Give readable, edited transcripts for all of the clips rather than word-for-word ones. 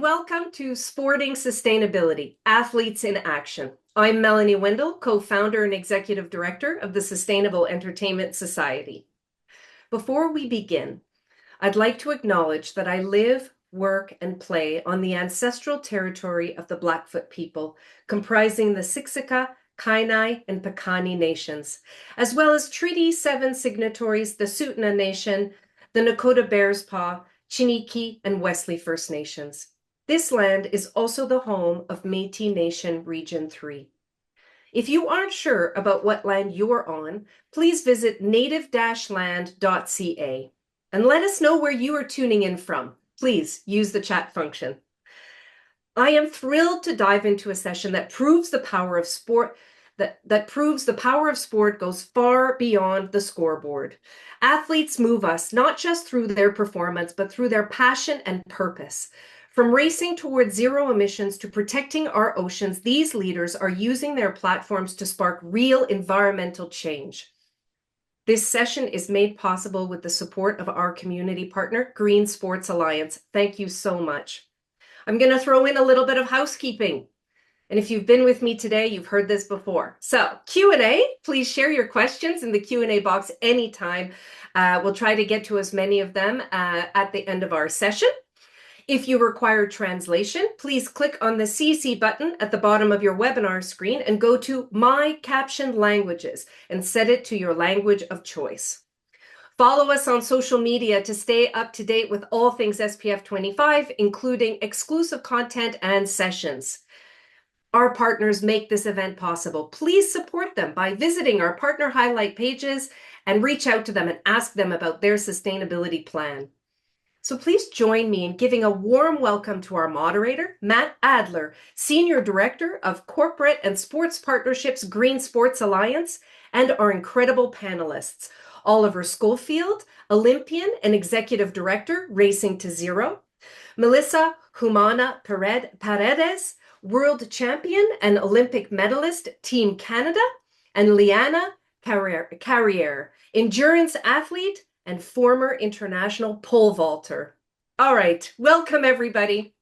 welcome to Sporting Sustainability, Athletes in Action. I'm Melanie Wendell, co-founder and executive director of the Sustainable Entertainment Society. Before we begin, I'd like to acknowledge that I live, work, and play on the ancestral territory of the Blackfoot people, comprising the Siksika, Kainai, and Piikani nations, as well as Treaty 7 signatories, the Tsuut'ina Nation, the Nakota Bearspaw, Chiniki, and Wesley First Nations. This land is also the home of Métis Nation Region 3. If you aren't sure about what land you're on, please visit native-land.ca and let us know where you are tuning in from. Please use the chat function. I am thrilled to dive into a session that proves the power of sport goes far beyond the scoreboard. Athletes move us not just through their performance, but through their passion and purpose. From racing towards zero emissions to protecting our oceans, these leaders are using their platforms to spark real environmental change. This session is made possible with the support of our community partner, Green Sports Alliance. Thank you so much. I'm going to throw in a little bit of housekeeping. And if you've been with me today, you've heard this before. So Q&A, please share your questions in the Q&A box anytime. We'll try to get to as many of them at the end of our session. If you require translation, please click on the CC button at the bottom of your webinar screen and go to My Captioned Languages and set it to your language of choice. Follow us on social media to stay up to date with all things SPF25, including exclusive content and sessions. Our partners make this event possible. Please support them by visiting our partner highlight pages and reach out to them and ask them about their sustainability plan. So please join me in giving a warm welcome to our moderator, Matt Adler, Senior Director of Corporate and Sports Partnerships, Green Sports Alliance, and our incredible panelists, Oliver Scholfield, Olympian and Executive Director, Racing to Zero, Melissa Humaña-Paredes, World Champion and Olympic medalist, Team Canada, and Leanna Carriere, endurance athlete and former international pole vaulter. All right, welcome everybody.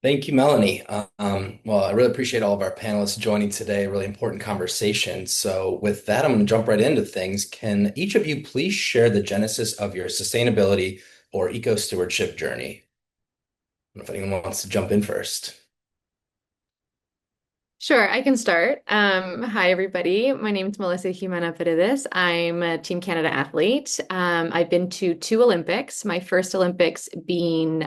Thank you, Melanie. Well, I really appreciate all of our panelists joining today. Really important conversation. So with that, I'm going to jump right into things. Can each of you please share the genesis of your sustainability or eco-stewardship journey? I don't know if anyone wants to jump in first. Sure, I can start. Hi, everybody. My name is Melissa Humaña-Paredes. I'm a Team Canada athlete. I've been to 2 Olympics, my first Olympics being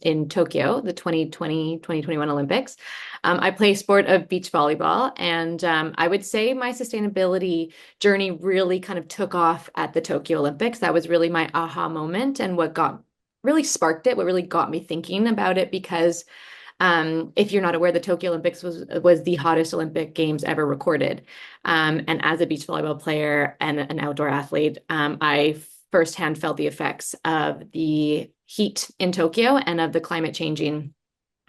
in Tokyo, the 2021 Olympics. I play sport of beach volleyball, and I would say my sustainability journey really kind of took off at the Tokyo Olympics. That was really my aha moment and what really sparked it, what really got me thinking about it, because if you're not aware, the Tokyo Olympics was the hottest Olympic Games ever recorded. And as a beach volleyball player and an outdoor athlete, I firsthand felt the effects of the heat in Tokyo and of the climate changing.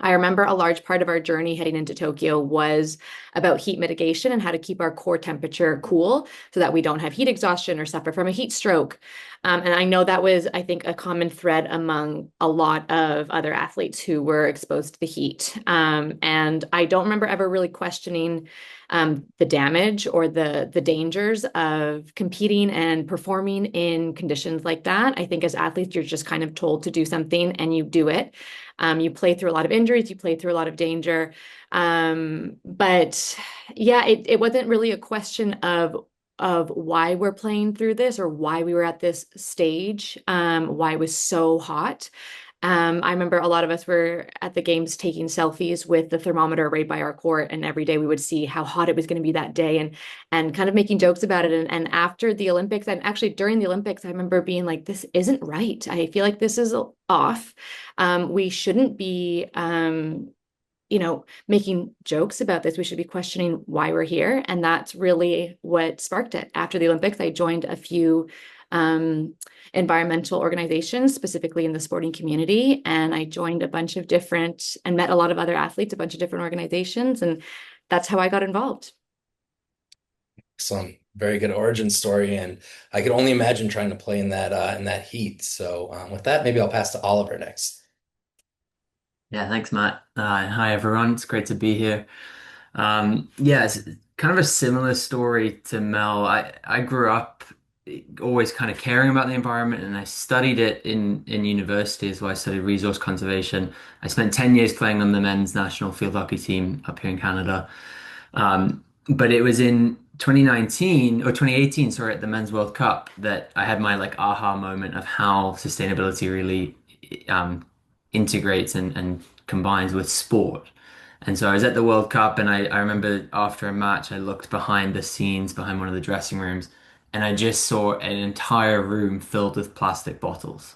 I remember a large part of our journey heading into Tokyo was about heat mitigation and how to keep our core temperature cool so that we don't have heat exhaustion or suffer from a heat stroke. And I know that was, I think, a common thread among a lot of other athletes who were exposed to the heat. And I don't remember ever really questioning the damage or the dangers of competing and performing in conditions like that. I think as athletes, you're just kind of told to do something and you do it. You play through a lot of injuries, you play through a lot of danger. But yeah, it wasn't really a question of why we're playing through this or why we were at this stage, why it was so hot. I remember a lot of us were at the games taking selfies with the thermometer right by our court, and every day we would see how hot it was going to be that day and kind of making jokes about it. And after the Olympics, and actually during the Olympics, I remember being like, this isn't right. I feel like this is off. We shouldn't be making jokes about this. We should be questioning why we're here. And that's really what sparked it. After the Olympics, I joined a few environmental organizations, specifically in the sporting community. And I joined a bunch of different and met a lot of other athletes, a bunch of different organizations. And that's how I got involved. Excellent. Very good origin story. And I could only imagine trying to play in that heat. So with that, maybe I'll pass to Oliver next. Yeah, thanks, Matt. Hi, everyone. It's great to be here. Yeah, it's kind of a similar story to Mel. I grew up always kind of caring about the environment, and I studied it in university as well. I studied resource conservation. I spent 10 years playing on the men's national field hockey team up here in Canada. But it was in 2019 or 2018, sorry, at the Men's World Cup that I had my like aha moment of how sustainability really um, integrates and combines with sport. And so I was at the World Cup, and I remember after a match, I looked behind the scenes, behind one of the dressing rooms, and I just saw an entire room filled with plastic bottles.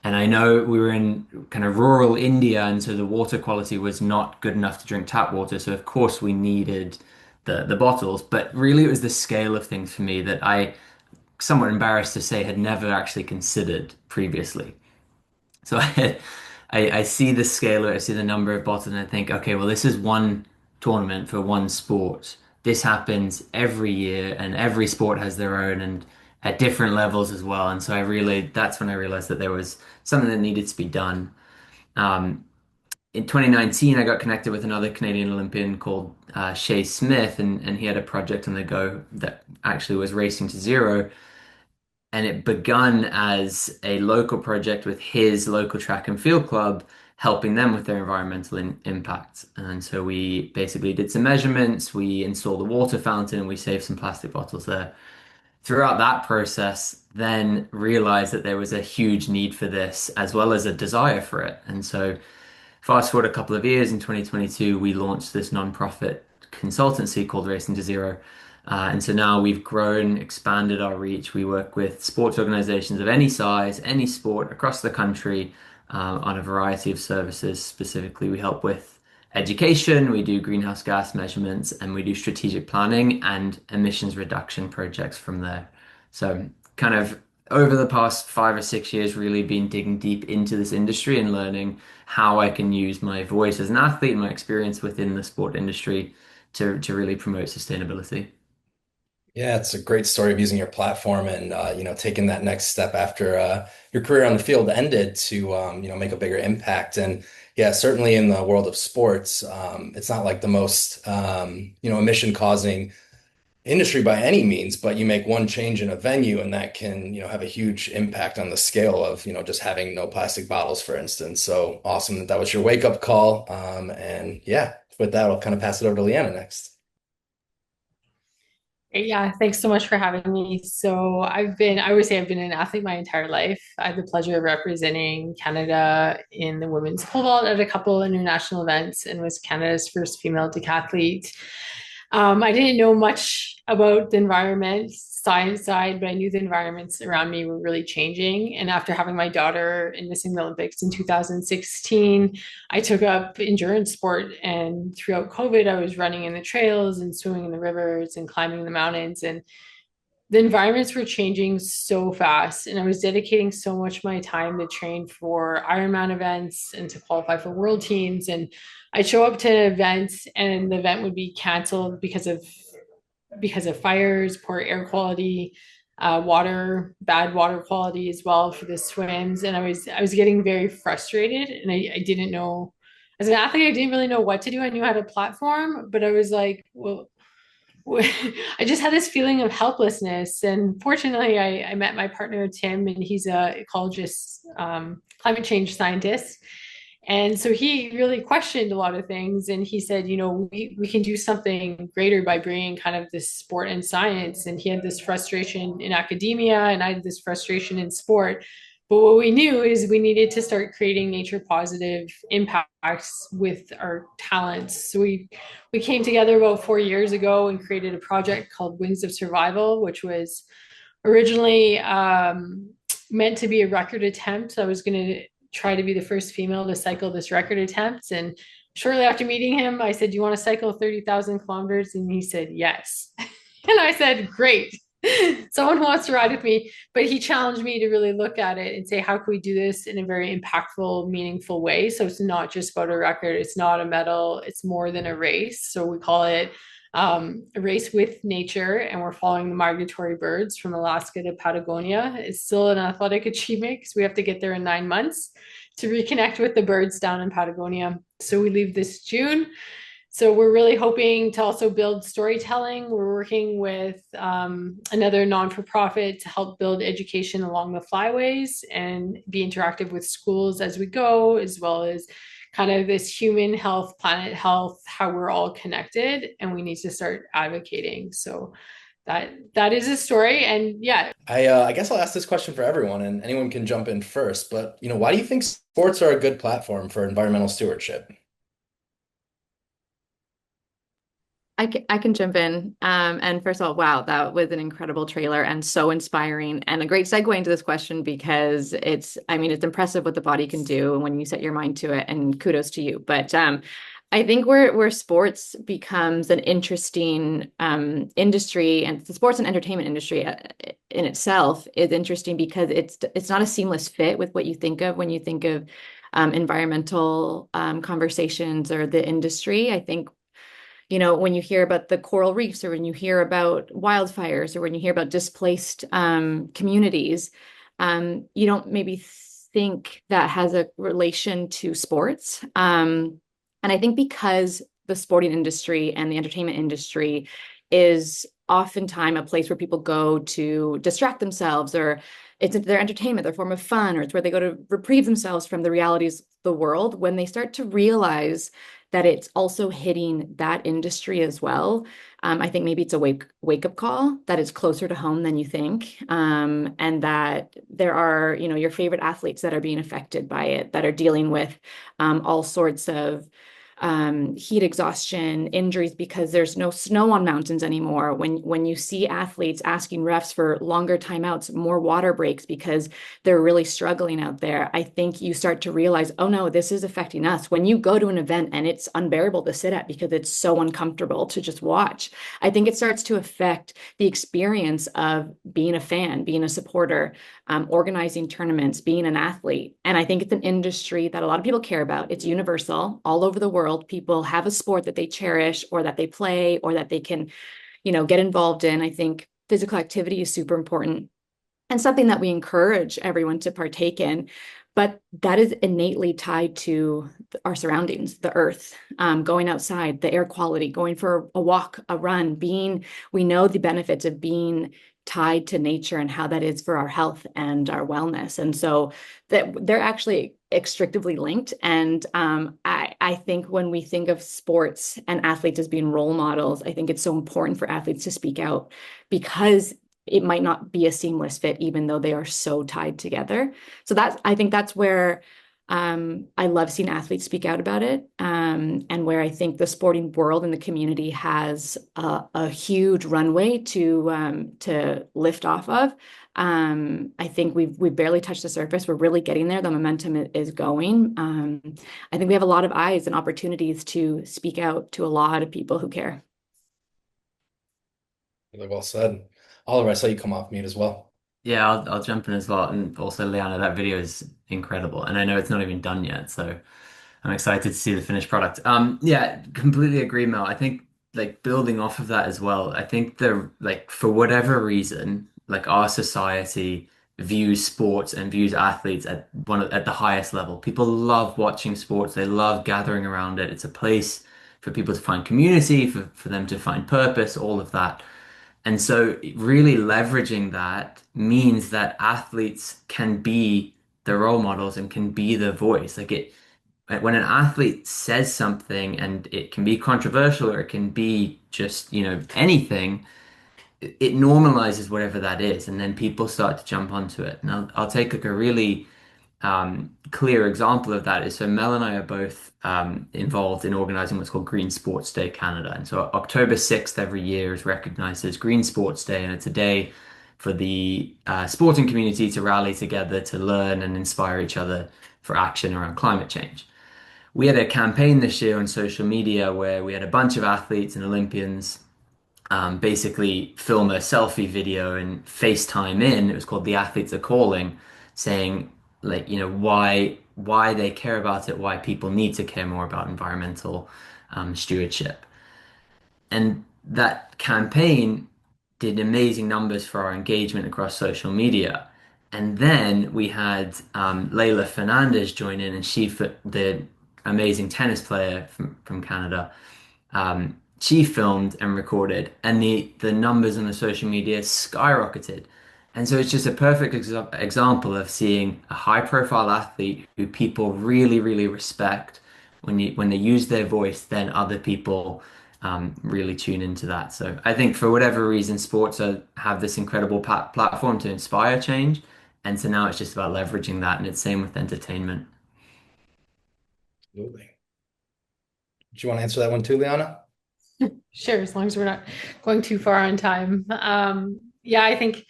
And I know we were in kind of rural India, and so the water quality was not good enough to drink tap water. So of course we needed the bottles. But really, it was the scale of things for me that I, somewhat embarrassed to say, had never actually considered previously. So I see the scale, I see the number of bottles, and I think, okay, well, this is one tournament for one sport. This happens every year, and every sport has their own, and at different levels as well. And so that's when I realized that there was something that needed to be done. Um, in 2019, I got connected with another Canadian Olympian called Shea Smith, and he had a project on the go that actually was racing to zero. And it begun as a local project with his local track and field club, helping them with their environmental impact. And so we basically did some measurements, we installed a water fountain, and we saved some plastic bottles there. Throughout that process, then realized that there was a huge need for this as well as a desire for it. And so fast forward a couple of years, in 2022, we launched this nonprofit consultancy called Racing to Zero. And so now we've grown, expanded our reach. We work with sports organizations of any size, any sport across the country on a variety of services. Specifically, we help with education, we do greenhouse gas measurements, and we do strategic planning and emissions reduction projects from there. So, kind of over the past 5 or 6 years, really been digging deep into this industry and learning how I can use my voice as an athlete and my experience within the sport industry to really promote sustainability. Yeah, it's a great story of using your platform and taking that next step after your career on the field ended to make a bigger impact. And yeah, certainly in the world of sports, it's not like the most emission causing industry by any means, but you make one change in a venue and that can have a huge impact on the scale of just having no plastic bottles, for instance. So awesome that that was your wake up call. And yeah, with that, I'll kind of pass it over to Leanna next. Yeah, thanks so much for having me. So I would say I've been an athlete my entire life. I had the pleasure of representing Canada in the women's pole vault at a couple international events and was Canada's first female decathlete. I didn't know much about the environment, science side, but I knew the environments around me were really changing. And after having my daughter and missing the Olympics in 2016, I took up endurance sport. And throughout COVID, I was running in the trails and swimming in the rivers and climbing the mountains. And the environments were changing so fast. And I was dedicating so much of my time to train for Ironman events and to qualify for world teams. And I'd show up to an event and the event would be canceled because of fires, poor air quality, bad water quality as well for the swims. And I was getting very frustrated, and I didn't know. As an athlete, I didn't really know what to do. I knew how to platform, but I was like, well, I just had this feeling of helplessness. And fortunately, I met my partner, Tim, and he's a ecologist, climate change scientist. And so he really questioned a lot of things. And he said, we can do something greater by bringing kind of this sport and science. And he had this frustration in academia, and I had this frustration in sport. But what we knew is we needed to start creating nature positive impacts with our talents. So we came together about 4 years ago and created a project called Wings of Survival, which was originally meant to be a record attempt. I was going to try to be the first female to cycle this record attempt. And shortly after meeting him, I said, "Do you want to cycle 30,000 kilometers?" And he said, "Yes." And I said, "Great. Someone who wants to ride with me." But he challenged me to really look at it and say, how can we do this in a very impactful, meaningful way? So it's not just about a record. It's not a medal. It's more than a race. So we call it a race with nature, and we're following the migratory birds from Alaska to Patagonia. It's still an athletic achievement because we have to get there in 9 months to reconnect with the birds down in Patagonia. So we leave this June. So we're really hoping to also build storytelling. We're working with another non-for-profit to help build education along the flyways and be interactive with schools as we go, as well as kind of this human health, planet health, how we're all connected, and we need to start advocating. So that is a story. And yeah. I guess I'll ask this question for everyone, and anyone can jump in first. But why do you think sports are a good platform for environmental stewardship? I can jump in. And first of all, wow, that was an incredible trailer and so inspiring and a great segue into this question because I mean, it's impressive what the body can do when you set your mind to it, and kudos to you. But I think where sports becomes an interesting industry, and the sports and entertainment industry in itself is interesting because it's not a seamless fit with what you think of when you think of environmental conversations or the industry. I think when you hear about the coral reefs or when you hear about wildfires or when you hear about displaced communities, you don't maybe think that has a relation to sports. And I think because the sporting industry and the entertainment industry is oftentimes a place where people go to distract themselves, or it's their entertainment, their form of fun, or it's where they go to reprieve themselves from the realities of the world. When they start to realize that it's also hitting that industry as well, I think maybe it's a wake up call that it's closer to home than you think, and that there are your favorite athletes that are being affected by it, that are dealing with all sorts of heat exhaustion, injuries because there's no snow on mountains anymore. When you see athletes asking refs for longer timeouts, more water breaks because they're really struggling out there, I think you start to realize, oh no, this is affecting us. When you go to an event and it's unbearable to sit at because it's so uncomfortable to just watch, I think it starts to affect the experience of being a fan, being a supporter, organizing tournaments, being an athlete. And I think it's an industry that a lot of people care about. It's universal all over the world. People have a sport that they cherish or that they play or that they can, get involved in. I think physical activity is super important and something that we encourage everyone to partake in. But that is innately tied to our surroundings, the earth, going outside, the air quality, going for a walk, a run, we know the benefits of being tied to nature and how that is for our health and our wellness. And so that they're actually extrictly linked. And I think when we think of sports and athletes as being role models, I think it's so important for athletes to speak out because it might not be a seamless fit, even though they are so tied together. So I think that's where I love seeing athletes speak out about it, and where I think the sporting world and the community has a huge runway to lift off of. I think we've barely touched the surface. We're really getting there. The momentum is going. I think we have a lot of eyes and opportunities to speak out to a lot of people who care. Really well said. Oliver, I saw you come off mute as well. Yeah, I'll jump in as well. And also, Leanna, that video is incredible. And I know it's not even done yet, so I'm excited to see the finished product. Yeah, completely agree, Mel. I think like building off of that as well, I think for whatever reason, like our society views sports and views athletes at the highest level. People love watching sports, they love gathering around it. It's a place for people to find community, for them to find purpose, all of that. And so, really leveraging that means that athletes can be the role models and can be the voice. When an athlete says something and it can be controversial or it can be just, anything, it normalizes whatever that is. And then people start to jump onto it. And I'll take like a really clear example of that is so Mel and I are both involved in organizing what's called Green Sports Day Canada. And so October 6th every year is recognized as Green Sports Day, and it's a day for the sporting community to rally together to learn and inspire each other for action around climate change. We had a campaign this year on social media where we had a bunch of athletes and Olympians basically film a selfie video and FaceTime in. It was called The Athletes Are Calling, saying like, why they care about it, why people need to care more about environmental stewardship. And that campaign did amazing numbers for our engagement across social media. And then we had Leila Fernandez join in, and the amazing tennis player from Canada, she filmed and recorded, and the numbers on the social media skyrocketed. And so it's just a perfect example of seeing a high profile athlete who people really, really respect. When they use their voice, then other people really tune into that. So I think for whatever reason, have this incredible platform to inspire change. And so now it's just about leveraging that, and it's same with entertainment. Absolutely. Do you want to answer that one too, Leanna? Sure, as long as we're not going too far on time. Yeah, I think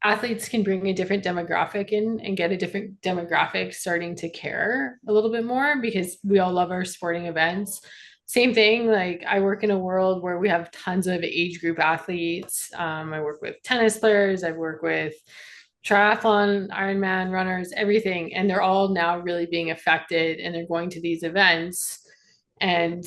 athletes can bring a different demographic in and get a different demographic starting to care a little bit more because we all love our sporting events. Same thing, like I work in a world where we have tons of age group athletes. I work with tennis players, I work with triathlon, Ironman runners, everything. And they're all now really being affected and they're going to these events and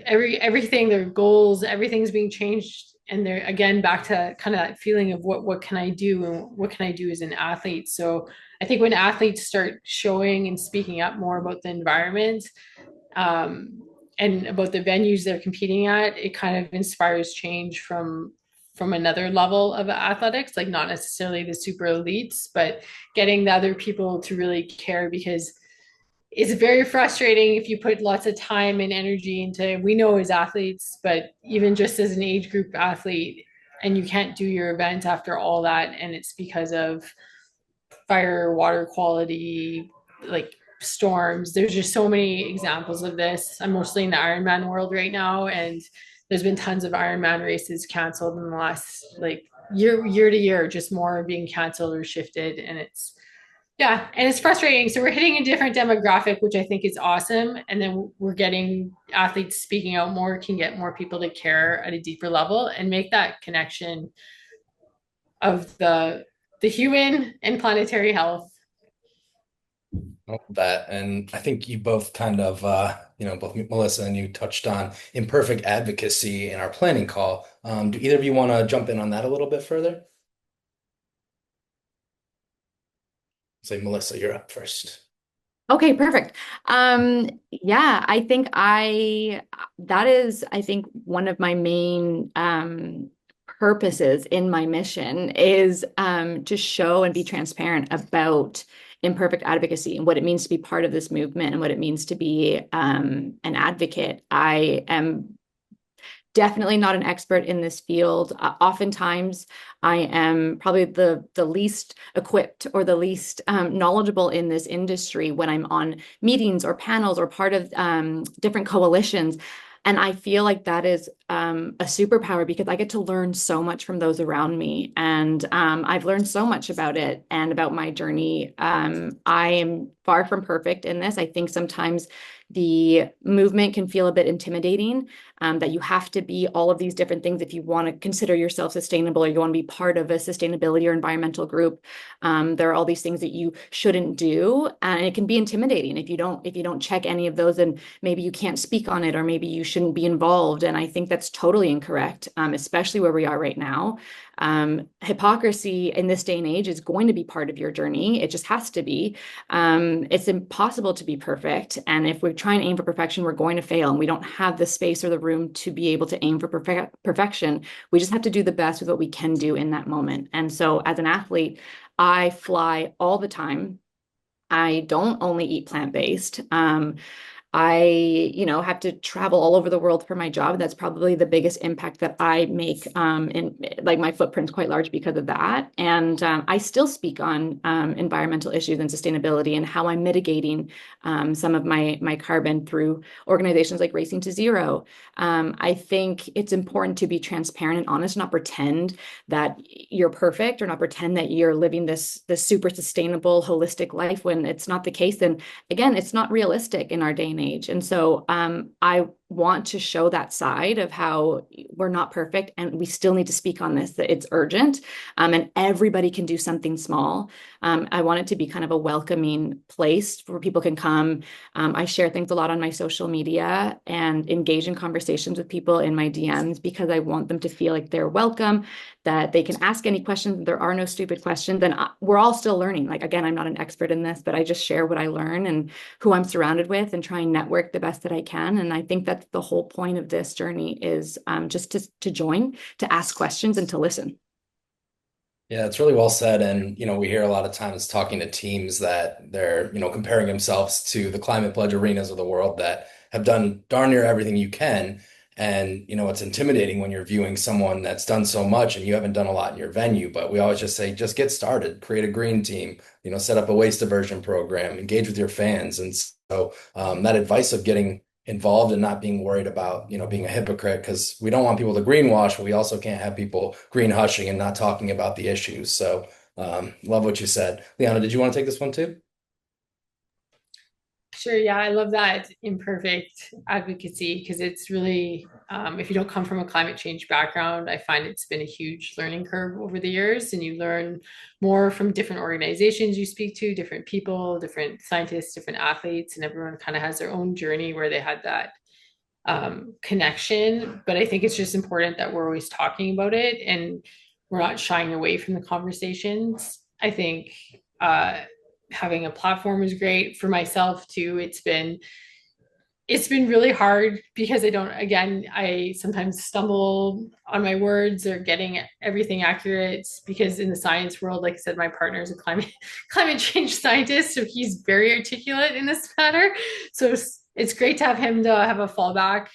everything, their goals, everything's being changed. And they're again back to kind of that feeling of what can I do and what can I do as an athlete. So I think when athletes start showing and speaking up more about the environment, and about the venues they're competing at, it kind of inspires change from another level of athletics, like not necessarily the super elites, but getting the other people to really care because it's very frustrating if you put lots of time and energy into, we know as athletes, but even just as an age group athlete, and you can't do your event after all that. And it's because of fire, water quality, like storms. There's just so many examples of this. I'm mostly in the Ironman world right now, and there's been tons of Ironman races canceled in the last like year to year, just more being canceled or shifted. And it's frustrating. So we're hitting a different demographic, which I think is awesome. And then we're getting athletes speaking out more, can get more people to care at a deeper level and make that connection of the human and planetary health. That, and I think you both kind of, both Melissa and you touched on imperfect advocacy in our planning call. Do either of you want to jump in on that a little bit further? Say, Melissa, you're up first. Okay, perfect. Yeah, I think that is, I think one of my main purposes in my mission is to show and be transparent about imperfect advocacy and what it means to be part of this movement and what it means to be an advocate. I am definitely not an expert in this field. Oftentimes, I am probably the least equipped or the least knowledgeable in this industry when I'm on meetings or panels or part of different coalitions. And I feel like that is a superpower because I get to learn so much from those around me. And I've learned so much about it and about my journey. I am far from perfect in this. I think sometimes the movement can feel a bit intimidating, that you have to be all of these different things if you want to consider yourself sustainable or you want to be part of a sustainability or environmental group. There are all these things that you shouldn't do, and it can be intimidating if you don't check any of those, and maybe you can't speak on it, or maybe you shouldn't be involved. And I think that's totally incorrect, especially where we are right now. Hypocrisy in this day and age is going to be part of your journey. It just has to be. It's impossible to be perfect. And if we try and aim for perfection, we're going to fail. And we don't have the space or the room to be able to aim for perfection. We just have to do the best with what we can do in that moment. And so as an athlete, I fly all the time. I don't only eat plant-based. I, have to travel all over the world for my job. That's probably the biggest impact that I make. And like my footprint's quite large because of that. And I still speak on environmental issues and sustainability and how I'm mitigating some of my carbon through organizations like Racing to Zero. I think it's important to be transparent and honest, not pretend that you're perfect or not pretend that you're living this super sustainable, holistic life when it's not the case. And again, it's not realistic in our day and age. And so I want to show that side of how we're not perfect and we still need to speak on this, that it's urgent, and everybody can do something small. I want it to be kind of a welcoming place where people can come. I share things a lot on my social media and engage in conversations with people in my DMs because I want them to feel like they're welcome, that they can ask any questions. There are no stupid questions. And we're all still learning. Like, again, I'm not an expert in this, but I just share what I learn and who I'm surrounded with and try and network the best that I can. And I think that's the whole point of this journey is just to join, to ask questions and to listen. Yeah, it's really well said. And, we hear a lot of times talking to teams that they're, comparing themselves to the climate pledge arenas of the world that have done darn near everything you can. And, it's intimidating when you're viewing someone that's done so much and you haven't done a lot in your venue. But we always just say, just get started, create a green team, set up a waste diversion program, engage with your fans. And so that advice of getting involved and not being worried about, being a hypocrite, because we don't want people to greenwash, but we also can't have people green hushing and not talking about the issues. So love what you said. Leanna, did you want to take this one too? Sure. Yeah, I love that imperfect advocacy because it's really, if you don't come from a climate change background, I find it's been a huge learning curve over the years. And you learn more from different organizations you speak to, different people, different scientists, different athletes, and everyone kind of has their own journey where they had that connection. But I think it's just important that we're always talking about it and we're not shying away from the conversations. I think having a platform is great for myself too. It's been really hard because I sometimes stumble on my words or getting everything accurate because in the science world, like I said, my partner is a climate change scientist, so he's very articulate in this matter. So it's great to have him to have a fallback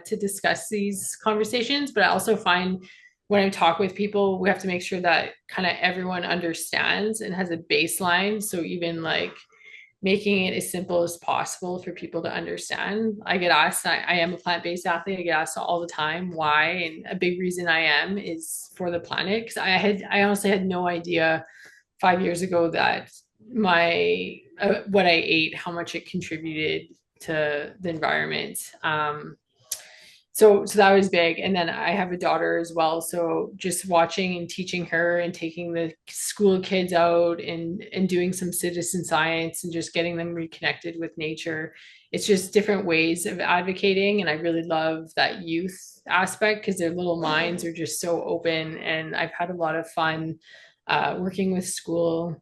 to discuss these conversations. But I also find when I talk with people, we have to make sure that kind of everyone understands and has a baseline. So even like making it as simple as possible for people to understand. I get asked, I am a plant-based athlete. I get asked all the time why. And a big reason I am is for the planet. Because I honestly had no idea 5 years ago that my what I ate, how much it contributed to the environment. So that was big. And then I have a daughter as well. So just watching and teaching her and taking the school kids out and doing some citizen science and just getting them reconnected with nature. It's just different ways of advocating. And I really love that youth aspect because their little minds are just so open. And I've had a lot of fun working with school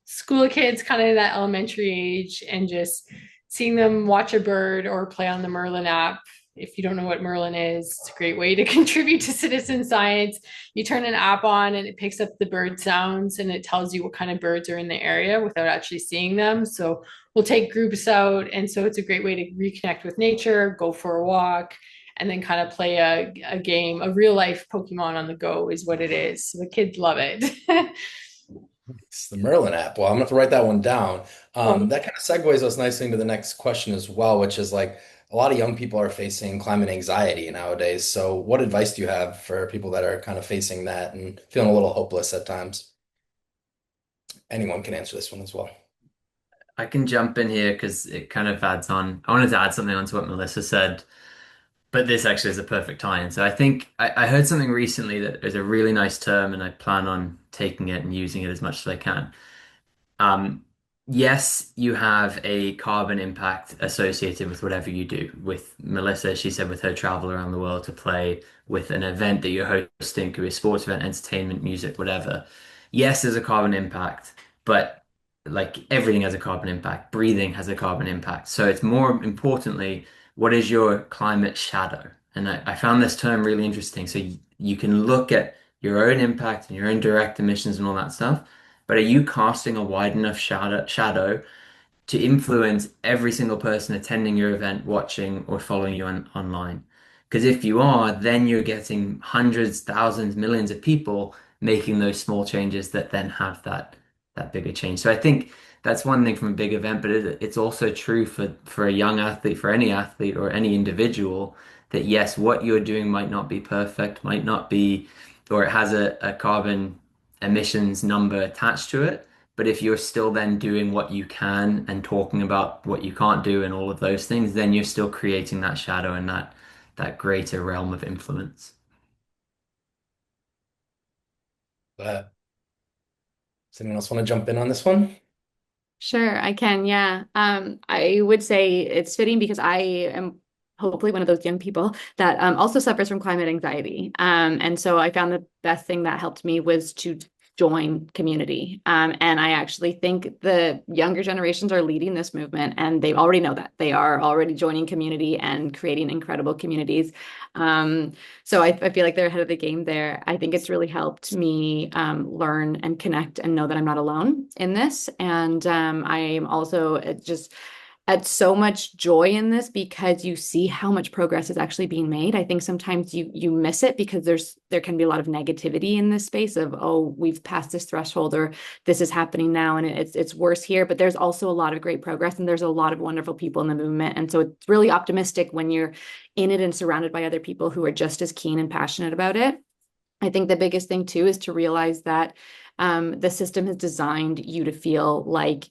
kids, kind of that elementary age, and just seeing them watch a bird or play on the Merlin app. If you don't know what Merlin is, it's a great way to contribute to citizen science. You turn an app on and it picks up the bird sounds and it tells you what kind of birds are in the area without actually seeing them. So we'll take groups out. And so it's a great way to reconnect with nature, go for a walk, and then kind of play a game. A real life Pokemon on the go is what it is. So the kids love it. It's the Merlin app. Well, I'm gonna have to write that one down. That kind of segues us nicely into the next question as well, which is like a lot of young people are facing climate anxiety nowadays. So, what advice do you have for people that are kind of facing that and feeling a little hopeless at times? Anyone can answer this one as well. I can jump in here because it kind of adds on. I wanted to add something onto what Melissa said, but this actually is a perfect tie-in. So I think I heard something recently that is a really nice term, and I plan on taking it and using it as much as I can. Um, yes, you have a carbon impact associated with whatever you do. With Melissa, she said with her travel around the world to play with an event that you're hosting, could be a sports event, entertainment, music, whatever. Yes, there's a carbon impact, but like everything has a carbon impact. Breathing has a carbon impact. So it's more importantly, what is your climate shadow? And I found this term really interesting. So you can look at your own impact and your own direct emissions and all that stuff, but are you casting a wide enough shadow to influence every single person attending your event, watching, or following you online? Because if you are, then you're getting hundreds, thousands, millions of people making those small changes that then have that bigger change. So I think that's one thing from a big event, but it's also true for a young athlete, for any athlete or any individual, that yes, what you're doing might not be perfect, might not be, or it has a carbon emissions number attached to it. But if you're still then doing what you can and talking about what you can't do and all of those things, then you're still creating that shadow and that greater realm of influence. Does anyone else want to jump in on this one? Sure, I can. Yeah. I would say it's fitting because I am hopefully one of those young people that also suffers from climate anxiety. And so I found the best thing that helped me was to join community. And I actually think the younger generations are leading this movement, and they already know that. They are already joining community and creating incredible communities. So I feel like they're ahead of the game there. I think it's really helped me learn and connect and know that I'm not alone in this. And I am also just at so much joy in this because you see how much progress is actually being made. I think sometimes you miss it because there can be a lot of negativity in this space of, oh, we've passed this threshold or this is happening now and it's worse here. But there's also a lot of great progress and there's a lot of wonderful people in the movement. And so it's really optimistic when you're in it and surrounded by other people who are just as keen and passionate about it. I think the biggest thing too is to realize that the system has designed you to feel like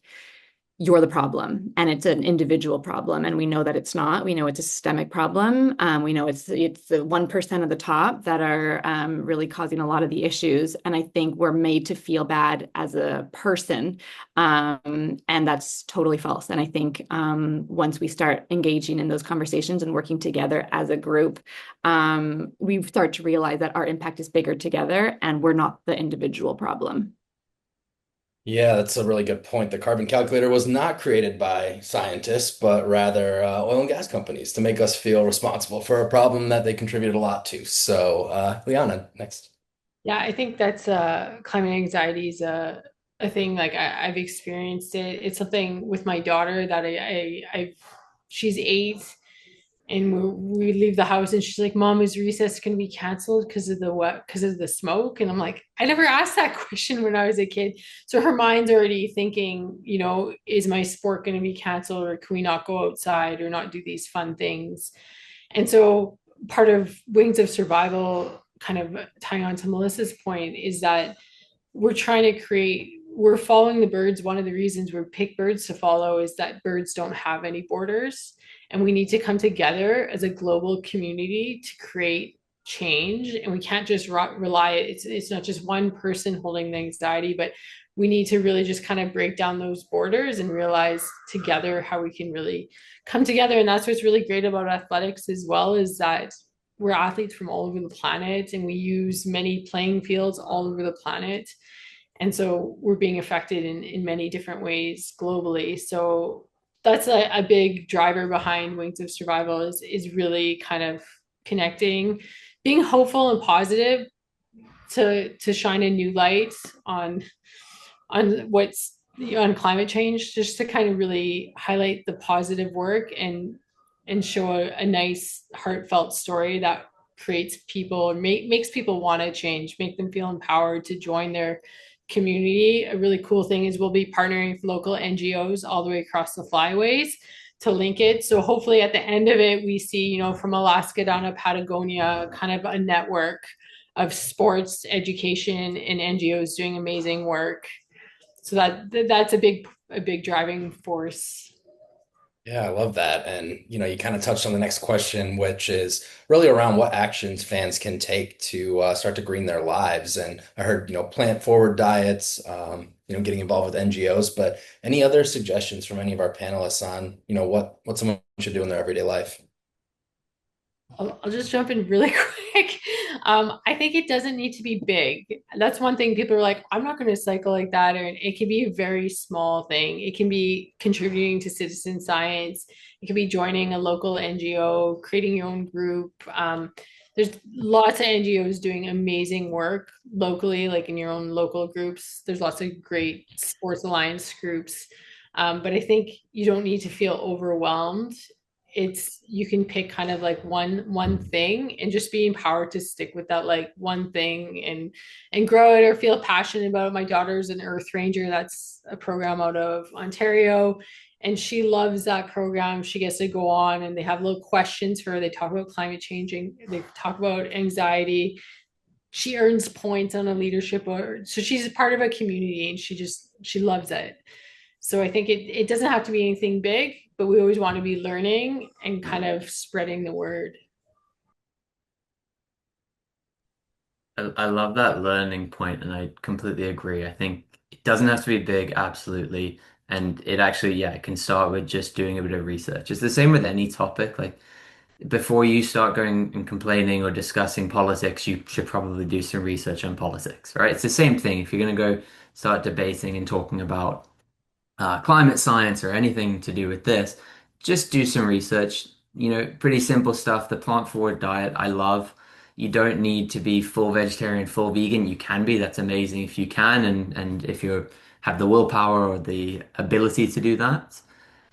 you're the problem and it's an individual problem, and we know that it's not. We know it's a systemic problem. We know it's the 1% of the top that are really causing a lot of the issues, and I think we're made to feel bad as a person, and that's totally false. And I think once we start engaging in those conversations and working together as a group, we start to realize that our impact is bigger together and we're not the individual problem. Yeah, that's a really good point. The carbon calculator was not created by scientists, but rather oil and gas companies to make us feel responsible for a problem that they contributed a lot to. So, Liana, next. Yeah, I think that's climate anxiety is a thing like I've experienced it. It's something with my daughter that she's 8 and we leave the house and she's like, Mom, is recess going to be canceled because of the what? Because of the smoke? And I'm like, I never asked that question when I was a kid. So her mind's already thinking, is my sport going to be canceled, or can we not go outside or not do these fun things? And so part of Wings of Survival, kind of tying on to Melissa's point, is that we're following the birds. One of the reasons we pick birds to follow is that birds don't have any borders. And we need to come together as a global community to create change. And we can't just rely, it's not just one person holding the anxiety, but we need to really just kind of break down those borders and realize together how we can really come together. And that's what's really great about athletics as well, is that we're athletes from all over the planet and we use many playing fields all over the planet. And so we're being affected in many different ways globally. So that's a big driver behind Wings of Survival is really kind of connecting, being hopeful and positive to shine a new light on on climate change, just to kind of really highlight the positive work and show a nice heartfelt story that creates people, makes people want to change, make them feel empowered to join their community. A really cool thing is we'll be partnering with local NGOs all the way across the flyways to link it. So hopefully at the end of it, we see, from Alaska down to Patagonia, kind of a network of sports, education, and NGOs doing amazing work. So that's a big driving force. Yeah, I love that. And, you kind of touched on the next question, which is really around what actions fans can take to start to green their lives. And I heard, plant forward diets, getting involved with NGOs, but any other suggestions from any of our panelists on, what someone should do in their everyday life? I'll just jump in really quick. I think it doesn't need to be big. That's one thing people are like, I'm not going to cycle like that. Or it can be a very small thing. It can be contributing to citizen science. It can be joining a local NGO, creating your own group. There's lots of NGOs doing amazing work locally, like in your own local groups. There's lots of great sports alliance groups. But I think you don't need to feel overwhelmed. You can pick kind of like one thing and just be empowered to stick with that like one thing and grow it or feel passionate about it. My daughter's an Earth Ranger. That's a program out of Ontario, and she loves that program. She gets to go on and they have little questions for her. They talk about climate changing, they talk about anxiety. She earns points on a leadership board, so she's a part of a community and she loves it. So I think it doesn't have to be anything big, but we always want to be learning and kind of spreading the word. I love that learning point, and I completely agree. I think it doesn't have to be big, absolutely. And it actually, yeah, it can start with just doing a bit of research. It's the same with any topic. Like before you start going and complaining or discussing politics, you should probably do some research on politics, right? It's the same thing. If you're going to go start debating and talking about climate science or anything to do with this, just do some research. Pretty simple stuff. The plant-forward diet, I love. You don't need to be full vegetarian, full vegan. You can be. That's amazing if you can, and if you have the willpower or the ability to do that.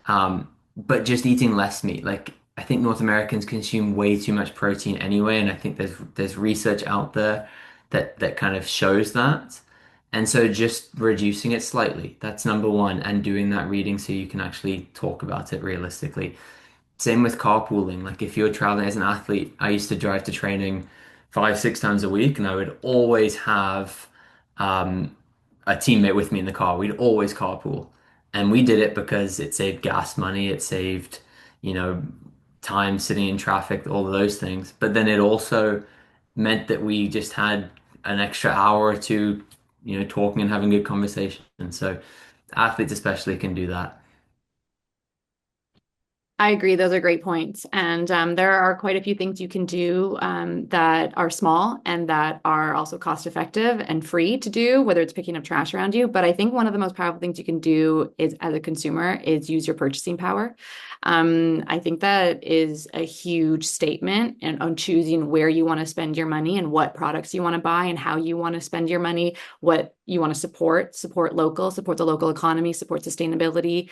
But just eating less meat. Like I think North Americans consume way too much protein anyway, and I think there's research out there that kind of shows that. And so just reducing it slightly, that's number one, and doing that reading so you can actually talk about it realistically. Same with carpooling. Like if you're traveling as an athlete, I used to drive to training 5, 6 times a week, and I would always have um, a teammate with me in the car. We'd always carpool. And we did it because it saved gas money, it saved, you know, time sitting in traffic, all of those things. But then it also meant that we just had an extra hour or two, talking and having good conversation. And so athletes especially can do that. I agree. Those are great points. And there are quite a few things you can do that are small and that are also cost effective and free to do, whether it's picking up trash around you. But I think one of the most powerful things you can do is, as a consumer, is use your purchasing power. I think that is a huge statement and on choosing where you want to spend your money and what products you want to buy and how you want to spend your money, what you want to support local, support the local economy, support sustainability.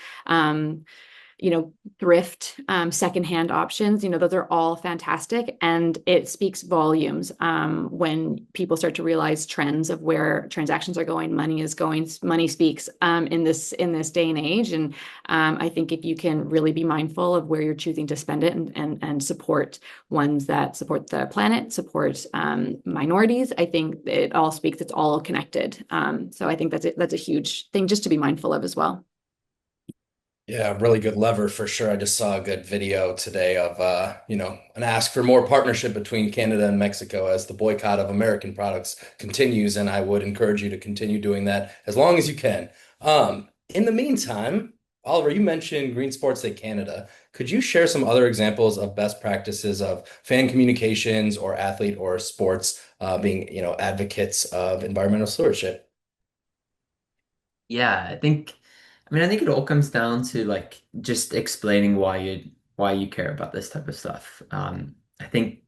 Thrift, secondhand options, those are all fantastic. And it speaks volumes when people start to realize trends of where transactions are going, money is going, money speaks in this day and age. And I think if you can really be mindful of where you're choosing to spend it and support ones that support the planet, support minorities, I think it all speaks, it's all connected. So I think that's a huge thing just to be mindful of as well. Yeah, really good lever for sure. I just saw a good video today of an ask for more partnership between Canada and Mexico as the boycott of American products continues, and I would encourage you to continue doing that as long as you can. In the meantime, Oliver, you mentioned Green Sports Day Canada. Could you share some other examples of best practices of fan communications or athlete or sports being, advocates of environmental stewardship? Yeah, I think it all comes down to like just explaining why you care about this type of stuff. I think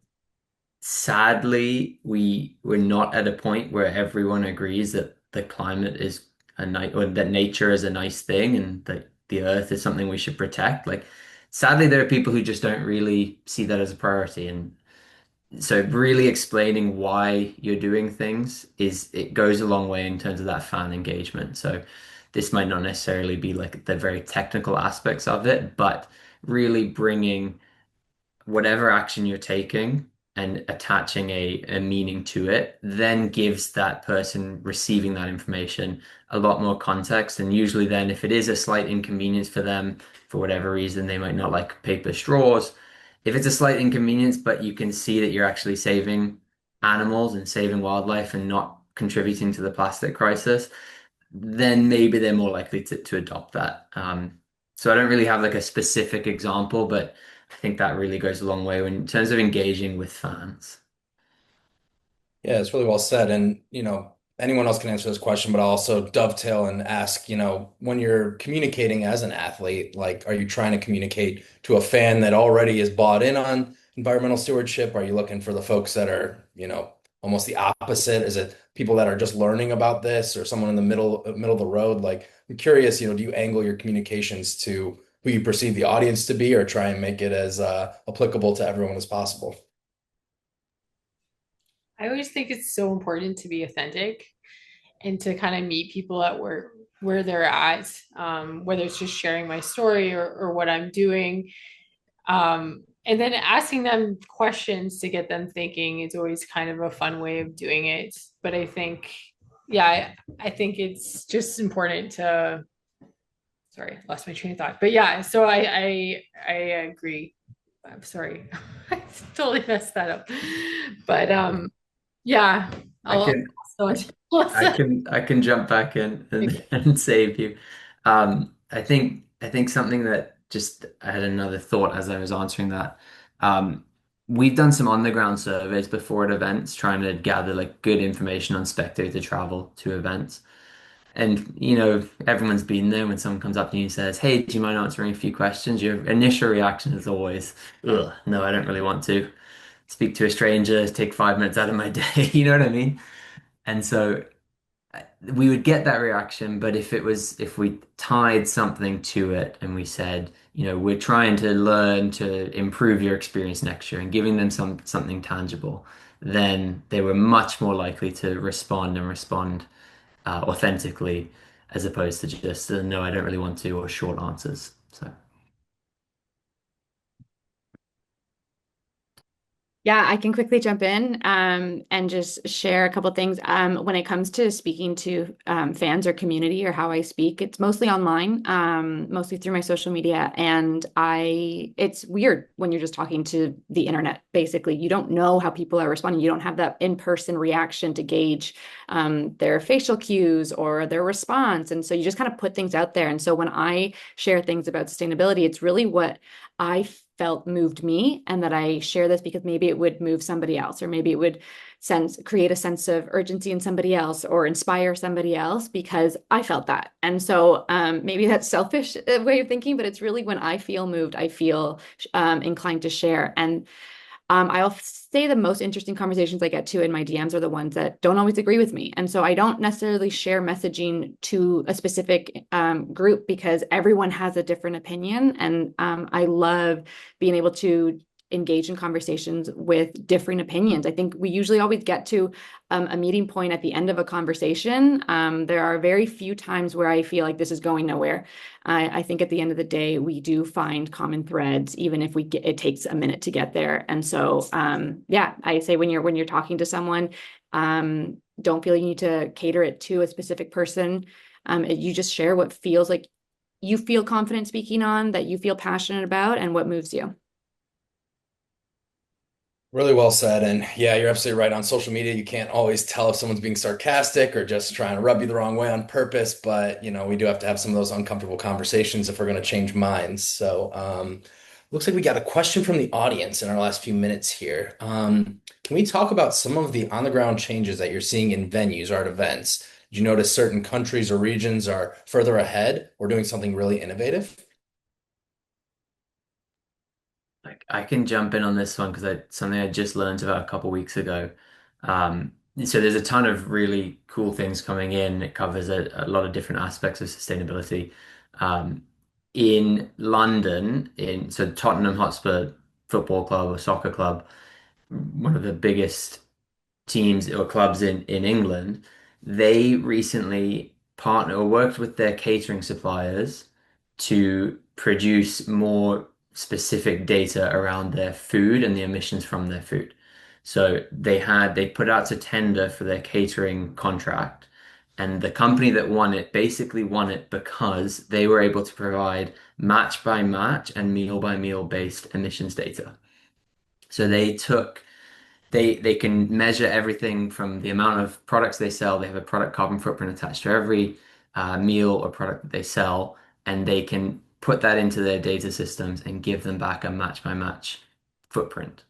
sadly we're not at a point where everyone agrees that the climate is a nice or that nature is a nice thing and that the earth is something we should protect. Like sadly there are people who just don't really see that as a priority, and so really explaining why you're doing things is it goes a long way in terms of that fan engagement. So this might not necessarily be like the very technical aspects of it, but really bringing whatever action you're taking and attaching a meaning to it then gives that person receiving that information a lot more context. And usually then if it is a slight inconvenience for them for whatever reason, they might not like paper straws. If it's a slight inconvenience but you can see that you're actually saving animals and saving wildlife and not contributing to the plastic crisis, then maybe they're more likely to adopt that. So I don't really have like a specific example, but I think that really goes a long way in terms of engaging with fans. Yeah, it's really well said. And, anyone else can answer this question, but I'll also dovetail and ask, when you're communicating as an athlete, like, are you trying to communicate to a fan that already is bought in on environmental stewardship? Are you looking for the folks that are, almost the opposite? Is it people that are just learning about this or someone in the middle of the road? Like, I'm curious, do you angle your communications to who you perceive the audience to be or try and make it as applicable to everyone as possible? I always think it's so important to be authentic and to kind of meet people at where they're at, whether it's just sharing my story or what I'm doing. And then asking them questions to get them thinking is always kind of a fun way of doing it. But I think, yeah, I think it's just important to, sorry, lost my train of thought. But yeah, so I agree. I'm sorry. I totally messed that up. But yeah, I I'll can pass the one to Melissa. I can jump back in and save you. I think something that just I had another thought as I was answering that. Um, we've done some on the ground surveys before at events, trying to gather like good information on spectator travel to events. And you know, everyone's been there when someone comes up to you and says, "Hey, do you mind answering a few questions?" Your initial reaction is always, "Ugh, no, I don't really want to speak to a stranger, take 5 minutes out of my day." You know what I mean? And so we would get that reaction, but if we tied something to it and we said, you know, we're trying to learn to improve your experience next year and giving them something tangible, then they were much more likely to respond authentically as opposed to just no, I don't really want to or short answers. So. Yeah, I can quickly jump in and just share a couple things. When it comes to speaking to fans or community or how I speak, it's mostly online, mostly through my social media. And it's weird when you're just talking to the internet, basically. You don't know how people are responding. You don't have that in-person reaction to gauge their facial cues or their response. And so you just kind of put things out there. And so when I share things about sustainability, it's really what I felt moved me, and that I share this because maybe it would move somebody else, or maybe it would create a sense of urgency in somebody else or inspire somebody else because I felt that. And so maybe that's selfish way of thinking, but it's really when I feel moved, I feel inclined to share. And I'll say the most interesting conversations I get to in my DMs are the ones that don't always agree with me. And so I don't necessarily share messaging to a specific group because everyone has a different opinion. And I love being able to engage in conversations with differing opinions. I think we usually always get to a meeting point at the end of a conversation. There are very few times where I feel like this is going nowhere. I think at the end of the day, we do find common threads, even if it takes a minute to get there. And so, yeah, I say when you're talking to someone, don't feel you need to cater it to a specific person. You just share what feels like you feel confident speaking on, that you feel passionate about, and what moves you. Really well said. And yeah, you're absolutely right. On social media, you can't always tell if someone's being sarcastic or just trying to rub you the wrong way on purpose. But, you know, we do have to have some of those uncomfortable conversations if we're going to change minds. So, looks like we got a question from the audience in our last few minutes here. Can we talk about some of the on-the-ground changes that you're seeing in venues or at events? Do you notice certain countries or regions are further ahead or doing something really innovative? Like I can jump in on this one because something I just learned about a couple weeks ago. Um, so there's a ton of really cool things coming in. It covers a lot of different aspects of sustainability. Um, in London, in so Tottenham Hotspur Football Club or soccer club, one of the biggest teams or clubs in England, they recently partner or worked with their catering suppliers to produce more specific data around their food and the emissions from their food. So they put out to tender for their catering contract, and the company that won it basically won it because they were able to provide match by match and meal by meal based emissions data. So they can measure everything from the amount of products they sell. They have a product carbon footprint attached to every meal or product that they sell, and they can put that into their data systems and give them back a match by match footprint.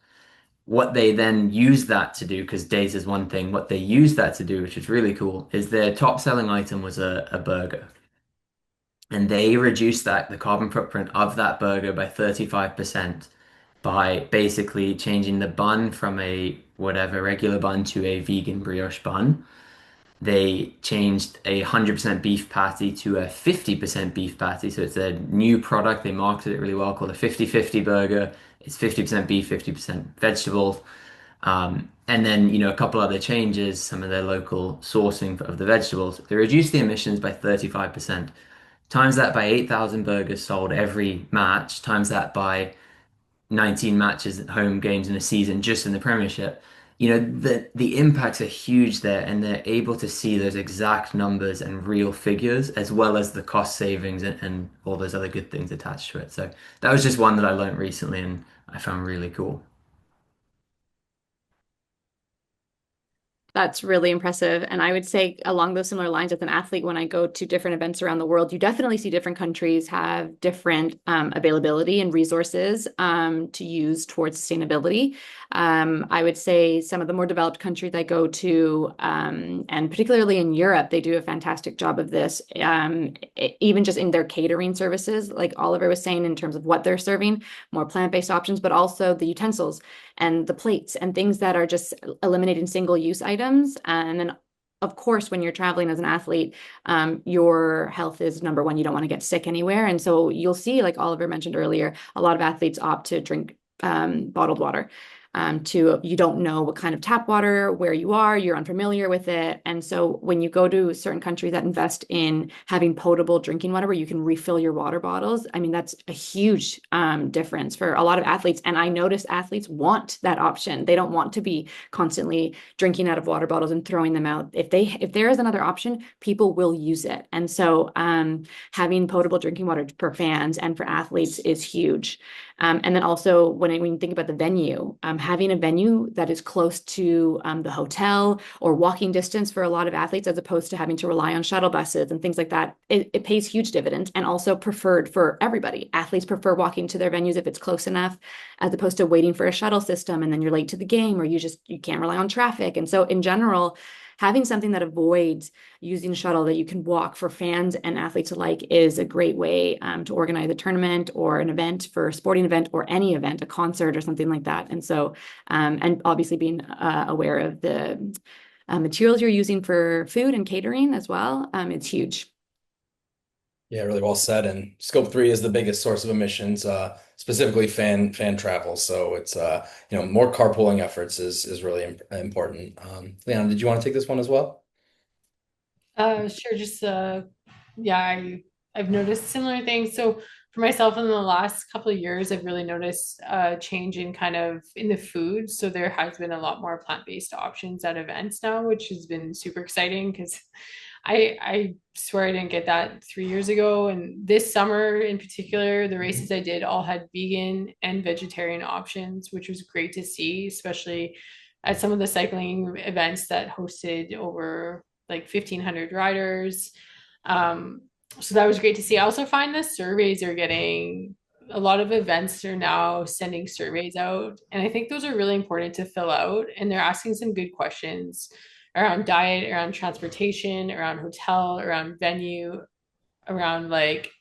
What they then use that to do, because data is one thing, what they use that to do, which is really cool, is their top selling item was a burger. And they reduced the carbon footprint of that burger by 35% by basically changing the bun from a whatever regular bun to a vegan brioche bun. They changed 100% beef patty to a 50% beef patty. So it's a new product. They marketed it really well called a 50/50 burger. It's 50% beef, 50% vegetables. And then, you know, a couple other changes, some of their local sourcing of the vegetables. They reduced the emissions by 35%. Times that by 8,000 burgers sold every match, times that by 19 matches at home games in a season just in the Premiership. You know, the impacts are huge there, and they're able to see those exact numbers and real figures, as well as the cost savings and all those other good things attached to it. So that was just one that I learned recently and I found really cool. That's really impressive. And I would say along those similar lines, as an athlete, when I go to different events around the world, you definitely see different countries have different availability and resources to use towards sustainability. I would say some of the more developed countries I go to, and particularly in Europe, they do a fantastic job of this, even just in their catering services, like Oliver was saying, in terms of what they're serving, more plant-based options, but also the utensils and the plates and things that are just eliminating single-use items. And then, of course, when you're traveling as an athlete, your health is number one. You don't want to get sick anywhere. And so you'll see, like Oliver mentioned earlier, a lot of athletes opt to drink bottled water. You don't know what kind of tap water, where you are, you're unfamiliar with it. And so when you go to certain countries that invest in having potable drinking water where you can refill your water bottles, I mean, that's a huge difference for a lot of athletes. And I notice athletes want that option. They don't want to be constantly drinking out of water bottles and throwing them out. If there is another option, people will use it. And so having potable drinking water for fans and for athletes is huge. And then also when you think about the venue, having a venue that is close to the hotel or walking distance for a lot of athletes, as opposed to having to rely on shuttle buses and things like that, it pays huge dividends, and also preferred for everybody. Athletes prefer walking to their venues if it's close enough, as opposed to waiting for a shuttle system and then you're late to the game, or you can't rely on traffic. And so in general, having something that avoids using a shuttle that you can walk for fans and athletes alike is a great way to organize a tournament or an event, for a sporting event or any event, a concert or something like that. And so, and obviously being aware of the materials you're using for food and catering as well, it's huge. Yeah, really well said. And Scope 3 is the biggest source of emissions, specifically fan travel. So it's more carpooling efforts is really important. Leanna, did you want to take this one as well? Sure. Just yeah, I've noticed similar things. So for myself, in the last couple of years, I've really noticed a change in kind of in the food. So there has been a lot more plant-based options at events now, which has been super exciting because I swear I didn't get that 3 years ago. And this summer in particular, the races I did all had vegan and vegetarian options, which was great to see, especially at some of the cycling events that hosted over like 1,500 riders. So that was great to see. I also find the surveys are getting a lot of events are now sending surveys out. And I think those are really important to fill out. And they're asking some good questions around diet, around transportation, around hotel, around venue, around like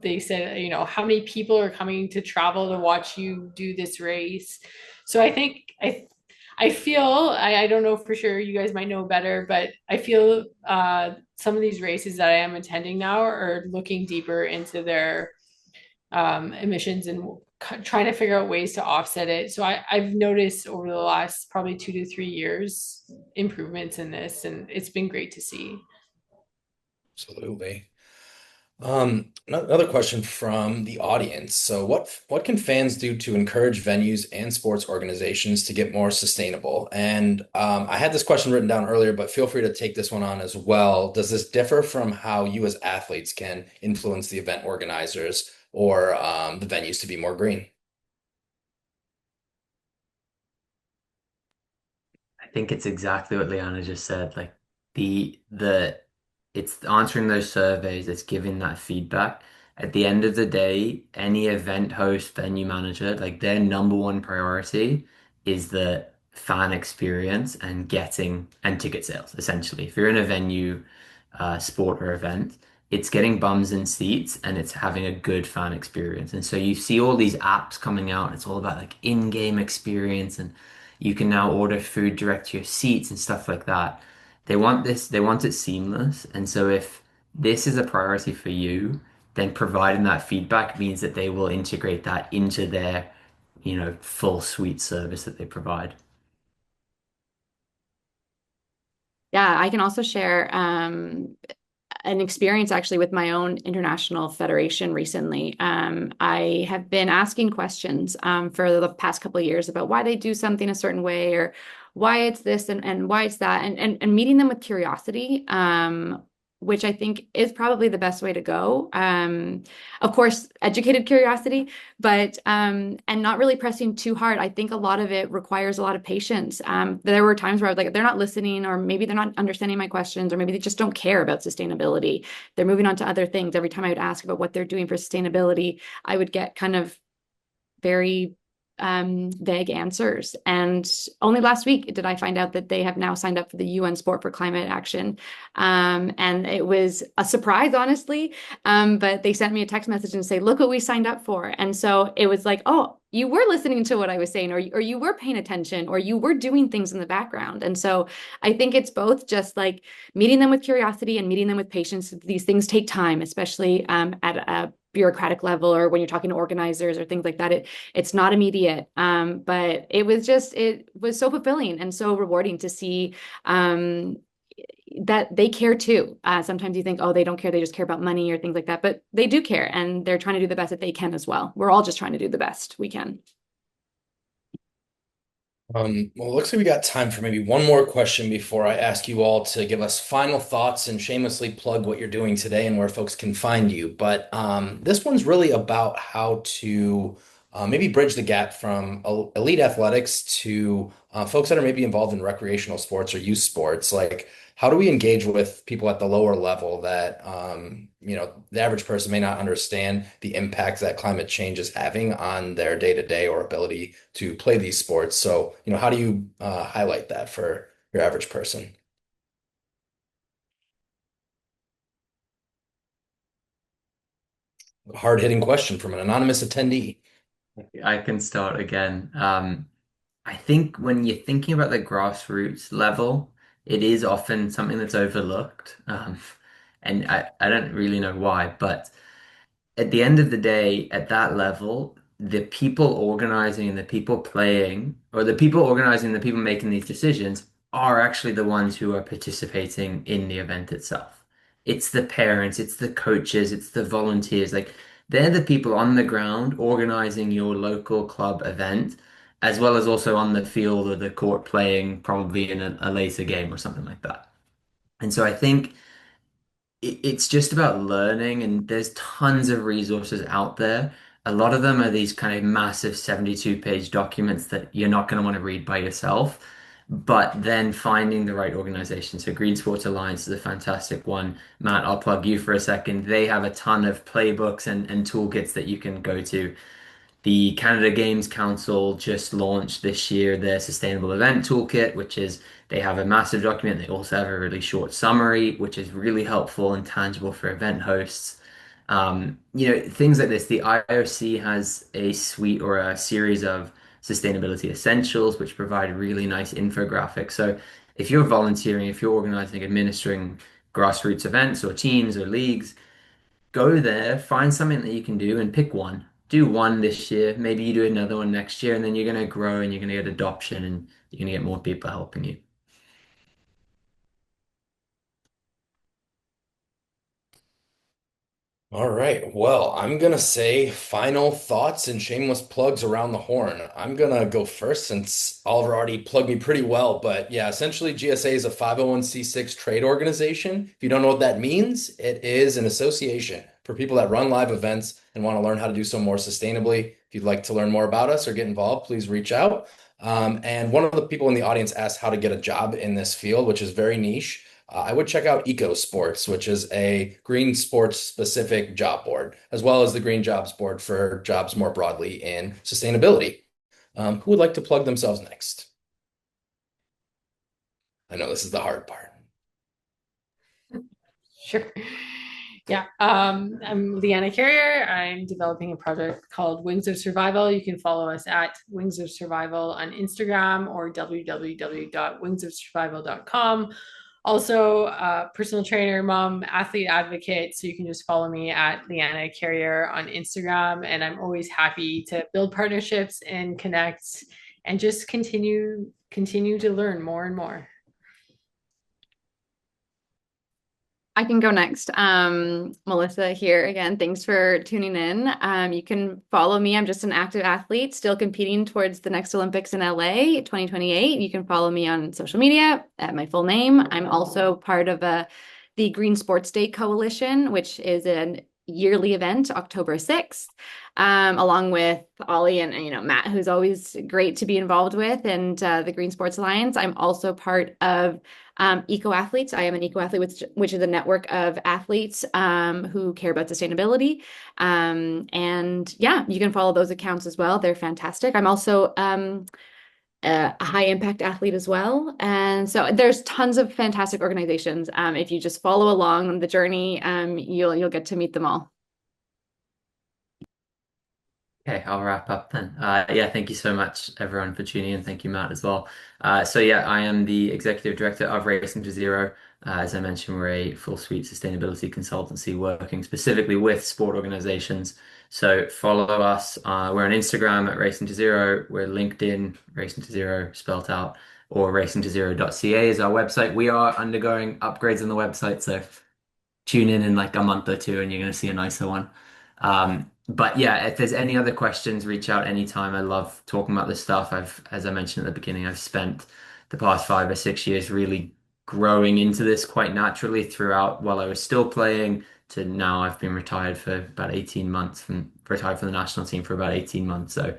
they said, how many people are coming to travel to watch you do this race. So I think I feel I don't know for sure, you guys might know better, but I feel some of these races that I am attending now are looking deeper into their emissions and trying to figure out ways to offset it. So I've noticed over the last probably 2 to 3 years improvements in this, and it's been great to see. Absolutely. Another question from the audience. So what can fans do to encourage venues and sports organizations to get more sustainable? And I had this question written down earlier, but feel free to take this one on as well. Does this differ from how you as athletes can influence the event organizers or the venues to be more green? I think it's exactly what Leanna just said. Like the it's answering those surveys, it's giving that feedback. At the end of the day, any event host, venue manager, like their number one priority is the fan experience and getting and ticket sales, essentially. If you're in a venue, sport or event, it's getting bums in seats and it's having a good fan experience. And so you see all these apps coming out, and it's all about like in-game experience, and you can now order food direct to your seats and stuff like that. They want it seamless. And so if this is a priority for you, then providing that feedback means that they will integrate that into their, full suite service that they provide. Yeah, I can also share an experience actually with my own international federation recently. I have been asking questions for the past couple of years about why they do something a certain way, or why it's this and why it's that, and meeting them with curiosity which I think is probably the best way to go. Of course, educated curiosity, but and not really pressing too hard. I think a lot of it requires a lot of patience. There were times where I was like, they're not listening, or maybe they're not understanding my questions, or maybe they just don't care about sustainability. They're moving on to other things. Every time I would ask about what they're doing for sustainability, I would get kind of very vague answers. And only last week did I find out that they have now signed up for the UN Sport for Climate Action. And it was a surprise, honestly. But they sent me a text message and say, look what we signed up for. And so it was like, oh, you were listening to what I was saying, or you were paying attention, or you were doing things in the background. And so I think it's both just like meeting them with curiosity and meeting them with patience. These things take time, especially at a bureaucratic level, or when you're talking to organizers or things like that. It's not immediate, but it was so fulfilling and so rewarding to see that they care too. Sometimes you think, oh, they don't care, they just care about money or things like that, but they do care, and they're trying to do the best that they can as well. We're all just trying to do the best we can. Well, it looks like we got time for maybe one more question before I ask you all to give us final thoughts and shamelessly plug what you're doing today and where folks can find you. But this one's really about how to maybe bridge the gap from elite athletics to folks that are maybe involved in recreational sports or youth sports. Like, how do we engage with people at the lower level that, the average person may not understand the impact that climate change is having on their day-to-day or ability to play these sports? So, how do you highlight that for your average person? A hard-hitting question from an anonymous attendee. I can start again. I think when you're thinking about the grassroots level, it is often something that's overlooked. And I don't really know why, but at the end of the day, at that level, the people organizing and the people playing, or the people organizing, the people making these decisions are actually the ones who are participating in the event itself. It's the parents, it's the coaches, it's the volunteers. Like, they're the people on the ground organizing your local club event, as well as also on the field or the court playing, probably in a later game or something like that. And so I think it's just about learning, and there's tons of resources out there. A lot of them are these kind of massive 72-page documents that you're not going to want to read by yourself, but then finding the right organization. So Green Sports Alliance is a fantastic one. Matt, I'll plug you for a second. They have a ton of playbooks and toolkits that you can go to. The Canada Games Council just launched this year their Sustainable Event Toolkit, which is they have a massive document. They also have a really short summary, which is really helpful and tangible for event hosts. Things like this. The IOC has a suite or a series of sustainability essentials, which provide really nice infographics. So if you're volunteering, if you're organizing, administering grassroots events or teams or leagues, go there, find something that you can do and pick one. Do one this year, maybe you do another one next year, and then you're going to grow and you're going to get adoption and you're going to get more people helping you. All right. Well, I'm going to say final thoughts and shameless plugs around the horn. I'm going to go first since Oliver already plugged me pretty well. But yeah, essentially, GSA is a 501c6 trade organization. If you don't know what that means, it is an association for people that run live events and want to learn how to do so more sustainably. If you'd like to learn more about us or get involved, please reach out. And one of the people in the audience asked how to get a job in this field, which is very niche. I would check out Eco Sports, which is a green sports specific job board, as well as the Green Jobs Board for jobs more broadly in sustainability. Who would like to plug themselves next? I know this is the hard part. Sure. Yeah, I'm Leanna Carriere. I'm developing a project called Wings of Survival. You can follow us at Wings of Survival on Instagram or www.wingsofsurvival.com. Also, personal trainer, mom, athlete advocate. So you can just follow me at Leanna Carriere on Instagram. And I'm always happy to build partnerships and connect and just continue to learn more and more. I can go next. Melissa here again. Thanks for tuning in. You can follow me. I'm just an active athlete, still competing towards the next Olympics in LA 2028. You can follow me on social media at my full name. I'm also part of a the Green Sports Day Coalition, which is a yearly event, October 6th, along with Ollie and Matt, who's always great to be involved with, and the Green Sports Alliance. I'm also part of Eco Athletes. I am an Eco Athlete, which is a network of athletes who care about sustainability. And yeah, you can follow those accounts as well. They're fantastic. I'm also a high impact athlete as well. And so there's tons of fantastic organizations. If you just follow along the journey, you'll get to meet them all. Okay, I'll wrap up then. Yeah, thank you so much, everyone, for tuning in. Thank you, Matt, as well. So yeah, I am the executive director of Racing to Zero. As I mentioned, we're a full suite sustainability consultancy working specifically with sport organizations. So follow us. We're on Instagram at Racing to Zero. We're LinkedIn, Racing to Zero, spelt out, or racingtozero.ca is our website. We are undergoing upgrades on the website, so tune in like a month or two and you're going to see a nicer one. But yeah, if there's any other questions, reach out anytime. I love talking about this stuff. As I mentioned at the beginning, I've spent the past 5 or 6 years really growing into this quite naturally throughout while I was still playing to now I've been retired for about 18 months retired from the national team for about 18 months. So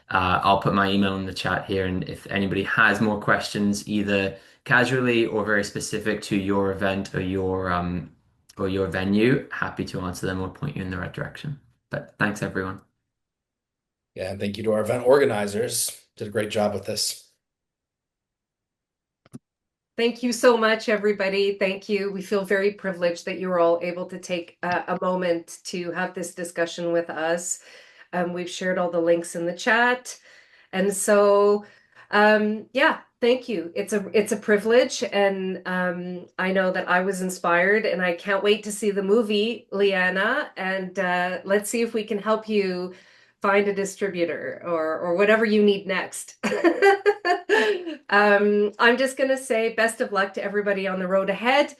I'll put my email in the chat here. And if anybody has more questions, either casually or very specific to your event or your venue, happy to answer them or point you in the right direction. But thanks, everyone. Yeah, and thank you to our event organizers. Did a great job with this. Thank you so much, everybody. Thank you. We feel very privileged that you were all able to take a moment to have this discussion with us. We've shared all the links in the chat. And so, yeah, thank you. It's a privilege. And I know that I was inspired and I can't wait to see the movie, Leanna. And let's see if we can help you find a distributor or whatever you need next. I'm just going to say best of luck to everybody on the road ahead.